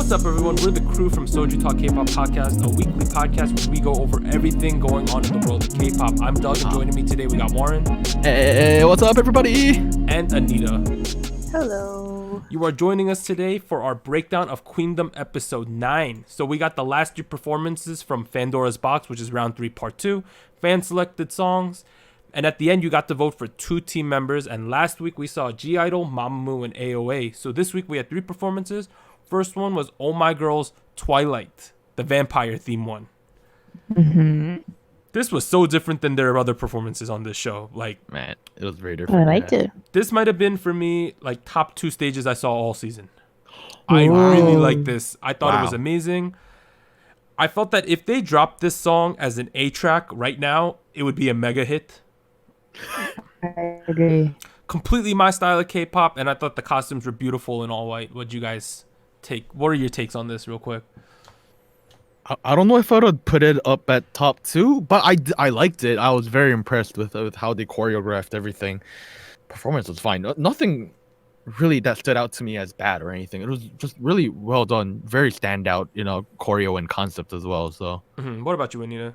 What's up, everyone? We're the crew from SojuTalk Kpop Podcast, a weekly podcast where we go over everything going on in the world of K-pop. I'm Doug, and joining me today we got Warren. Hey, what's up, everybody? And Anita. Hello. You are joining us today for our breakdown of Queendom Episode 9. So we got the last three performances from Fandora's Box, which is Round 3, Part 2, fan-selected songs, and at the end you got to vote for 2 team members, and last week we saw G-Idol, Mamamoo, and AOA. So this week we had 3 performances. First one was Oh My Girl's Twilight, the vampire theme one. Mm-hmm. This was so different than their other performances on this show. Like, Man, it was very different. I liked it. this might have been for me like top 2 stages I saw all season. I really liked this. I thought it was amazing. I felt that if they dropped this song as an A track right now, it would be a mega hit. I agree. Completely my style of K-pop, and I thought the costumes were beautiful in all white. What'd you guys take? What are your takes on this real quick? I don't know if I would put it up at top 2, but I liked it. I was very impressed with how they choreographed everything. Performance was fine. Nothing really that stood out to me as bad or anything. It was just really well done. Very standout, choreo and concept as well. So. What about you, Anita?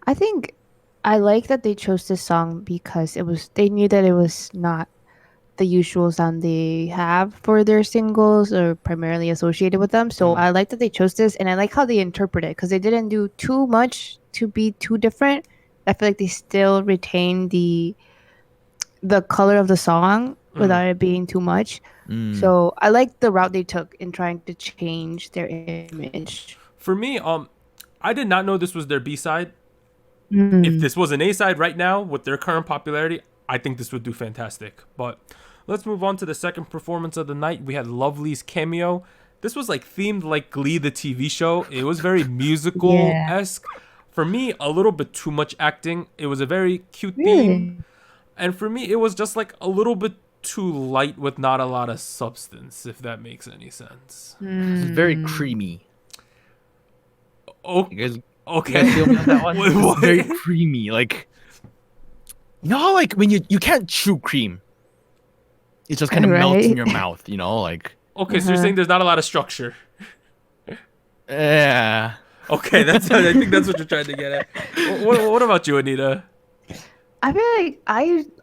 I think I like that they chose this song because they knew that it was not the usual sound they have for their singles or primarily associated with them. So I like that they chose this, and I like how they interpret it because they didn't do too much to be too different. I feel like they still retain the color of the song without it being too much. So I like the route they took in trying to change their image. For me, I did not know this was their B-side. If this was an A-side right now with their current popularity, I think this would do fantastic. But let's move on to the second performance of the night. We had Lovelyz cameo. This was like themed like Glee, the TV show. It was very musical-esque. For me, a little bit too much acting. It was a very cute theme. And for me, it was just like a little bit too light with not a lot of substance, if that makes any sense. It's very creamy. Oh, You guys okay. feel me on that one? Wait, It's what? very creamy. Like, you know how like when you can't chew cream, it just kind of melts in Right. your mouth. Like. Okay, so you're saying there's not a lot of structure. Yeah. Okay, I think that's what you're trying to get at. What about you, Anita? I feel like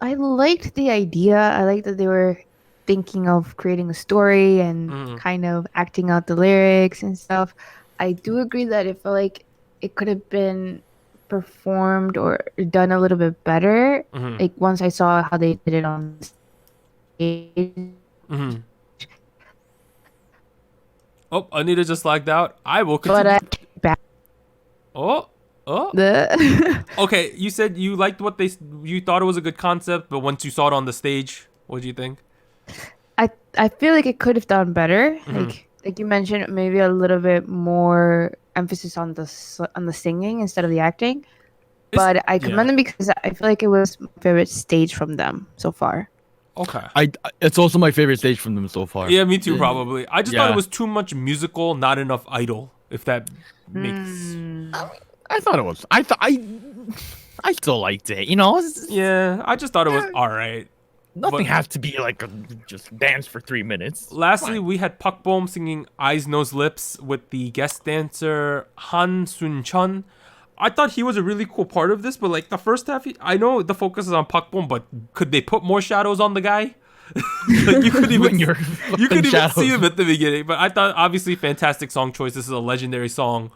I liked the idea. I liked that they were thinking of creating a story and kind of acting out the lyrics and stuff. I do agree that it felt like it could have been performed or done a little bit better. Like once I saw how they did it on stage. Oh, Anita just lagged out. I will continue. But I take back Oh. the Okay, you said you liked you thought it was a good concept, but once you saw it on the stage, what do you think? I feel like it could have done better. Like you mentioned, maybe a little bit more emphasis on the singing instead of the acting. But I commend them because I feel like it was my favorite stage from them so far. Okay. It's also my favorite stage from them so far. Yeah, me too, probably. I just thought Yeah. it was too much musical, not enough idol, if that makes... I thought it was. I still liked it. Yeah, I just thought it was all right. Nothing but- has to be like just dance for 3 minutes. Lastly, we had Pak Bom singing Eyes, Nose, Lips with the guest dancer Han Sun Chun. I thought he was a really cool part of this, but like the first half, I know the focus is on Pak Bom, but could they put more shadows on the guy? Like you couldn't even see him at the beginning. But I thought obviously fantastic song choice. This is a legendary song.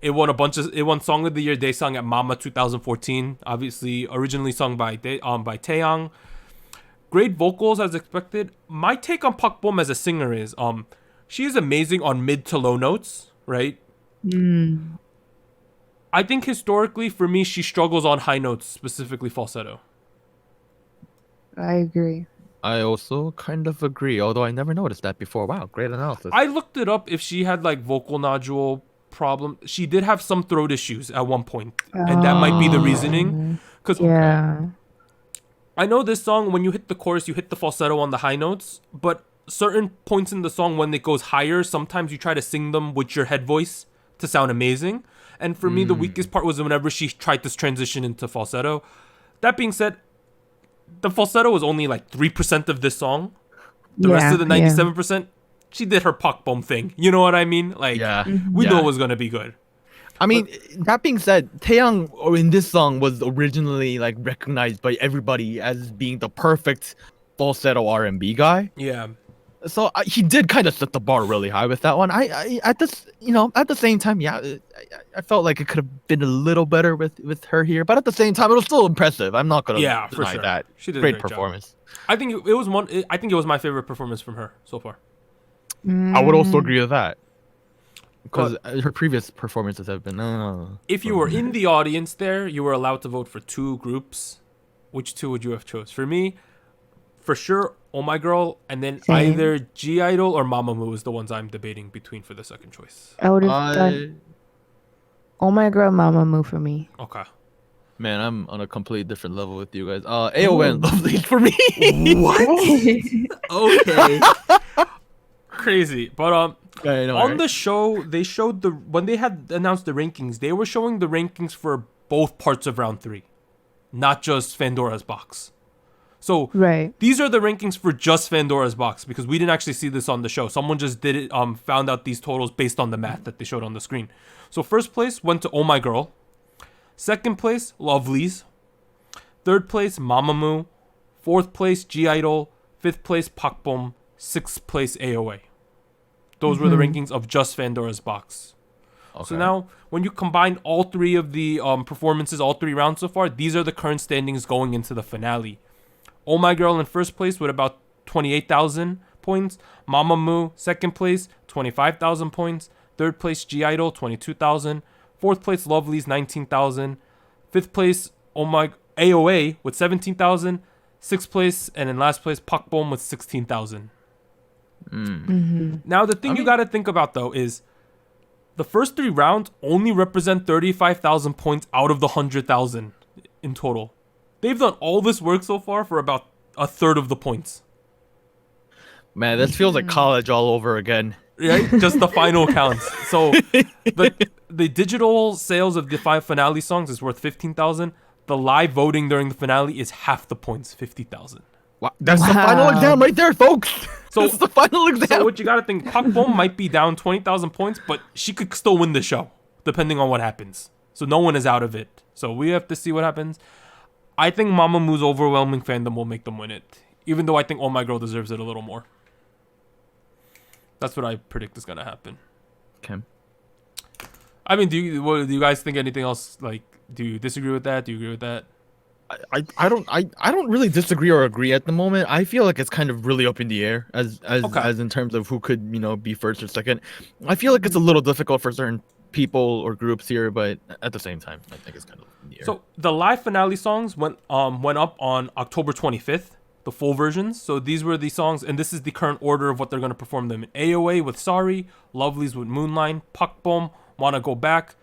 It won Song of the Year Daesang at Mama 2014. Obviously originally sung by Taeyang. Great vocals as expected. My take on Pak Bom as a singer is she is amazing on mid to low notes, right? I think historically for me she struggles on high notes, specifically falsetto. I agree. I also kind of agree, although I never noticed that before. Wow, great analysis. I looked it up if she had like vocal nodule problem. She did have some throat issues at one point, and that might be the reasoning. Because I know this song, when you hit the chorus, you hit the falsetto on the high notes, but certain points in the song when it goes higher, sometimes you try to sing them with your head voice to sound amazing. And for me, the weakest part was whenever she tried to transition into falsetto. That being said, the falsetto was only like 3% of this song. The rest of the 97%, she did her Pakbom thing. You know what I mean? Like, we knew it was gonna be good. I mean, that being said, Taeyang in this song was originally like recognized by everybody as being the perfect falsetto R&B guy. Yeah. So he did kind of set the bar really high with that one. I at the same time, I felt like it could have been a little better with her here, but at the same time, it was still impressive. I'm not gonna deny for sure. that. She did a great great performance. Job. I think it was one. I think it was my favorite performance from her so far. I would also agree with that because her previous performances have been. If you were in the audience there, you were allowed to vote for two groups. Which two would you have chose? For me, for sure, Oh My Girl, and then either G Idol or Mamamoo is the ones I'm debating between for the second choice. I would have done Oh My Girl, Mamamoo for me. Okay. Man, I'm on a completely different level with you guys. AON, Lovelyz for me. What? Okay. Crazy, but on the show they showed when they had announced the rankings, they were showing the rankings for both parts of round 3, not just Fandora's box. So these are the rankings for just Fandora's box because we didn't actually see this on the show. Someone just did it. Found out these totals based on the math that they showed on the screen. So first place went to Oh My Girl. Second place Lovelyz. Third place Mamamoo. Fourth place G Idol. Fifth place Pakbom. Sixth place AOA. Those were the rankings of just Fandora's box. Okay. So now, when you combine all three of the performances, all 3 rounds so far, these are the current standings going into the finale. Oh My Girl in first place with about 28,000 points. Mamamoo second place, 25,000 points. Third place G Idol, 22,000. Fourth place Lovelyz, 19,000. Fifth place AOA with 17,000. Sixth place and in last place Pakbom with 16,000. Now the thing you got to think about though is the first 3 rounds only represent 35,000 points out of the 100,000 in total. They've done all this work so far for about a third of the points. Man, this feels like college all over again. Right? Just the final counts. So the digital sales of the 5 finale songs is worth 15,000. The live voting during the finale is half the points, 50,000. Wow. That's the final exam right there, folks. So that's the final exam. So what you gotta think, Pakbom might be down 20,000 points, but she could still win the show, depending on what happens. So no one is out of it. So we have to see what happens. I think Mamamoo's overwhelming fandom will make them win it, even though I think Oh My Girl deserves it a little more. That's what I predict is gonna happen. Okay. I mean, do you guys think anything else? Like, do you disagree with that? Do you agree with that? I don't really disagree or agree at the moment. I feel like it's kind of really up in the air as in terms of who could be first or second. I feel like it's a little difficult for certain people or groups here, but at the same time, I think it's kind of up in the air. So the live finale songs went up on October 25th, the full versions. So these were the songs, and this is the current order of what they're going to perform them in. AOA with Sorry, Lovelyz with Moonline, Pakbom, Wanna Go Back,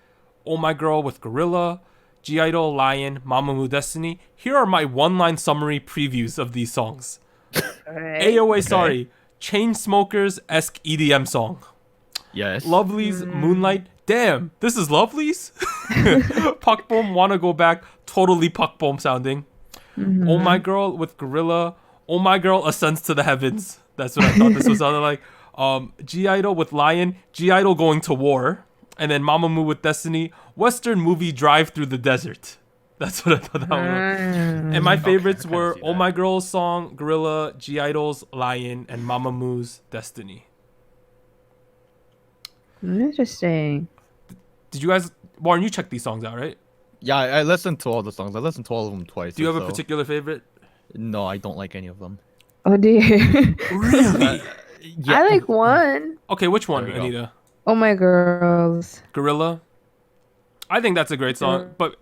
Oh My Girl with Gorilla, G Idol, Lion, Mamamoo Destiny. Here are my one-line summary previews of these songs. AOA Sorry, Chainsmokers-esque EDM song. Yes. Lovelyz, Moonlight. Damn, this is Lovelyz? Pakbom, Wanna Go Back, totally Pakbom sounding. Oh My Girl with Gorilla. Oh My Girl ascends to the heavens. That's what I thought this was sounding like. G Idol with Lion. G Idol going to war. And then Mamamoo with Destiny. Western movie Drive Through the Desert. That's what I thought that was. And my favorites were Oh My Girl's song, Gorilla, G Idol's Lion, and Mamamoo's Destiny. Interesting. Did you guys, Warren, you checked these songs out, right? Yeah, I listened to all the songs. I listened to all of them twice. Do you have a particular favorite? No, I don't like any of them. Oh dear. Really? I like one. Okay, which one, Anita? Oh My Girls. Gorilla? I think that's a great song, but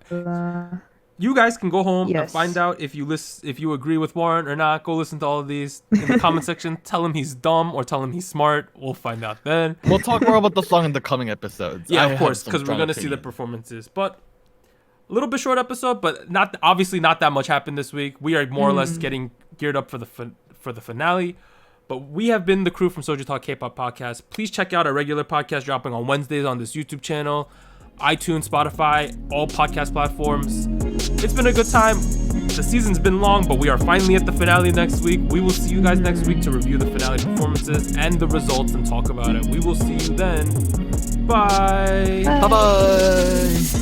you guys can go home and find out if you agree with Warren or not. Go listen to all of these in the comment section. Tell him he's dumb or tell him he's smart. We'll find out then. We'll talk more about the song in the coming episodes. Yeah, of course, because we're gonna see the performances. But a little bit short episode, but not that much happened this week. We are more or less getting geared up for the finale. But we have been the crew from SojuTalk Kpop Podcast. Please check out our regular podcast dropping on Wednesdays on this YouTube channel, iTunes, Spotify, all podcast platforms. It's been a good time. The season's been long, but we are finally at the finale next week. We will see you guys next week to review the finale performances and the results and talk about it. We will see you then. Bye. Bye bye.